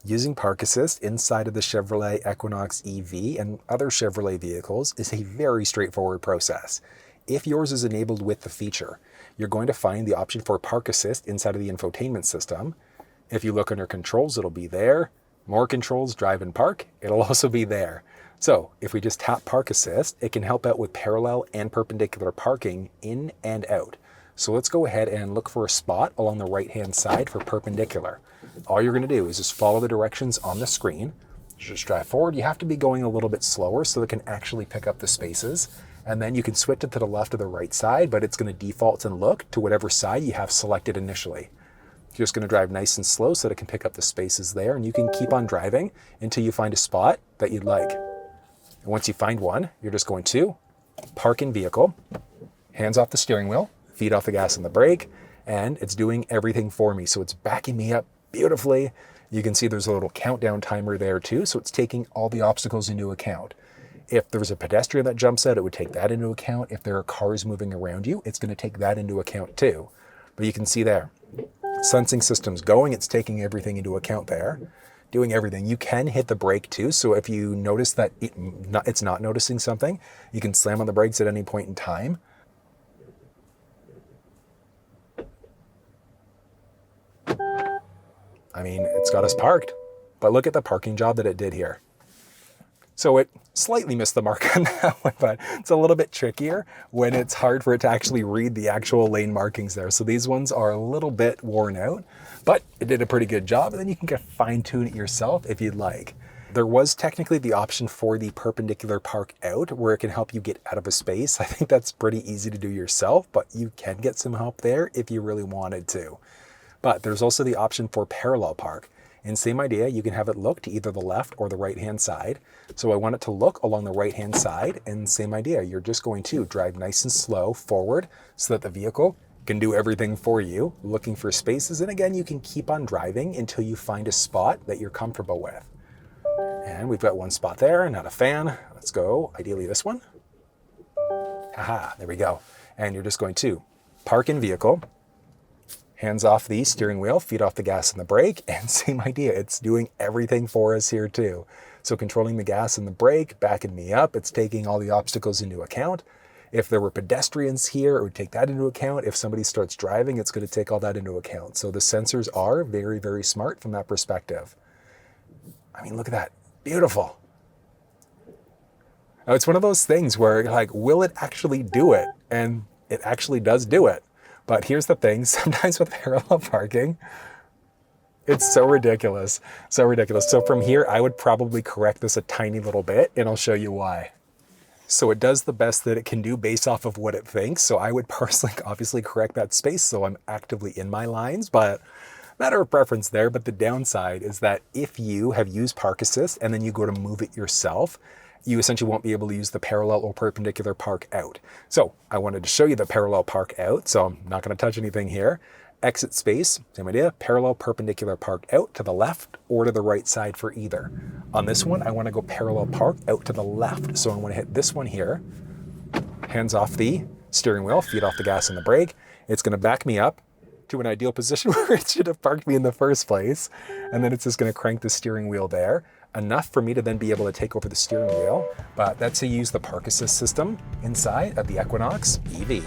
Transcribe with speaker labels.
Speaker 1: Using Park Assist inside of the Chevrolet Equinox EV and other Chevrolet vehicles is a very straightforward process. If yours is enabled with the feature, you're going to find the option for Park Assist inside of the infotainment system. If you look under controls, it'll be there. More controls, drive and park, it'll also be there. So if we just tap Park Assist, it can help out with parallel and perpendicular parking in and out. So let's go ahead and look for a spot along the right-hand side for perpendicular. All you're going to do is just follow the directions on the screen. Just drive forward. You have to be going a little bit slower so it can actually pick up the spaces. And then you can switch it to the left or the right side, but it's going to default and look to whatever side you have selected initially. You're just going to drive nice and slow so that it can pick up the spaces there, and you can keep on driving until you find a spot that you'd like. And once you find one, you're just going to park in vehicle, hands off the steering wheel, feet off the gas and the brake, and it's doing everything for me. So it's backing me up beautifully. You can see there's a little countdown timer there too, so it's taking all the obstacles into account. If there's a pedestrian that jumps out, it would take that into account. If there are cars moving around you, it's going to take that into account too. But you can see there, sensing system's going, it's taking everything into account there, doing everything. You can hit the brake too, so if you notice that it's not noticing something, you can slam on the brakes at any point in time. I mean, it's got us parked, but look at the parking job that it did here. So it slightly missed the mark on that one, but it's a little bit trickier when it's hard for it to actually read the actual lane markings there. So these ones are a little bit worn out, but it did a pretty good job. And then you can fine tune it yourself if you'd like. There was technically the option for the perpendicular park out where it can help you get out of a space. I think that's pretty easy to do yourself, but you can get some help there if you really wanted to. But there's also the option for parallel park. And same idea, you can have it look to either the left or the right-hand side. So I want it to look along the right-hand side, and same idea, you're just going to drive nice and slow forward so that the vehicle can do everything for you, looking for spaces. And again, you can keep on driving until you find a spot that you're comfortable with. And we've got one spot there, not a fan. Let's go, ideally this one. Haha, there we go. And you're just going to park in vehicle, hands off the steering wheel, feet off the gas and the brake, and same idea, it's doing everything for us here too. So controlling the gas and the brake, backing me up, it's taking all the obstacles into account. If there were pedestrians here, it would take that into account. If somebody starts driving, it's going to take all that into account. So the sensors are very, very smart from that perspective. I mean, look at that, beautiful. Now, it's one of those things where like, will it actually do it? And it actually does do it. But here's the thing, sometimes with parallel parking, it's so ridiculous, so ridiculous. So from here, I would probably correct this a tiny little bit, and I'll show you why. So it does the best that it can do based off of what it thinks. So I would personally, obviously correct that space so I'm actively in my lines, but matter of preference there. But the downside is that if you have used Park Assist and then you go to move it yourself, you essentially won't be able to use the parallel or perpendicular park out. So I wanted to show you the parallel park out, so I'm not going to touch anything here. Exit space, same idea, parallel perpendicular park out to the left or to the right side for either. On this one, I want to go parallel park out to the left, so I want to hit this one here, hands off the steering wheel, feet off the gas and the brake. It's going to back me up to an ideal position where it should have parked me in the first place, and then it's just going to crank the steering wheel there. Enough for me to then be able to take over the steering wheel, but that's how you use the Park Assist system inside of the Equinox EV.